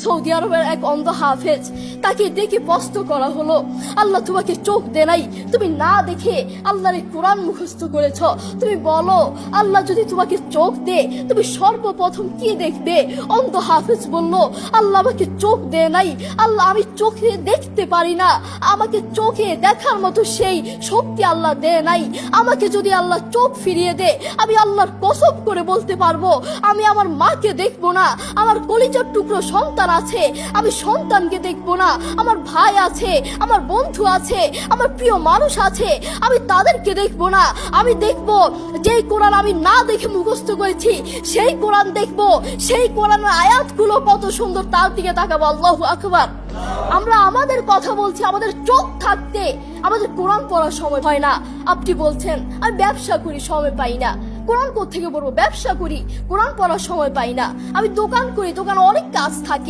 Saudi আরবের এক অন্ধ হাফেজ, তাকে দেখে প্রশ্ন করা হলো, আল্লাহ তোমাকে চোখ দে নাই, তুমি না দেখে আল্লাহর এই কোরআন মুখস্থ করেছ, তুমি বলো আল্লাহ যদি তোমাকে চোখ দে তুমি সর্বপ্রথম কি দেখবে? অন্ধ হাফেজ বলল, আল্লাহ আমাকে চোখ দে নাই, আল্লাহ আমি চোখে দেখতে পারি না, আমাকে চোখে দেখার মতো সেই শক্তি আল্লাহ দে নাই। আমাকে যদি আল্লাহ চোখ ফিরিয়ে দে, আমি আল্লাহর কসম করে বলতে পারবো আমি আমার মাকে দেখবো না, আমার কলিজার টুকরো সন্তান আছে আমি সন্তানকে দেখবো না, আমার ভাই আছে, আমার বন্ধু আছে, আমার প্রিয় মানুষ আছে আমি তাদেরকে দেখবো না। আমি দেখবো যেই কোরআন আমি না দেখে মুখস্থ করেছি সেই কোরআন দেখবো, সেই কোরআনের আয়াতগুলো কত সুন্দর তার দিকে তাকাবো। আল্লাহু আকবার। আমরা আমাদের কথা বলছি, আমাদের চোখ থাকতে আমাদের কোরআন পড়ার সময় হয় না। আপনি বলছেন আমি ব্যবসা করি সময় পাই না, কোরআন কোত্থেকে পড়বো? ব্যবসা করি, কোরআন পড়ার সময় পাই না। আমি দোকান করি, দোকানে অনেক কাজ থাকে।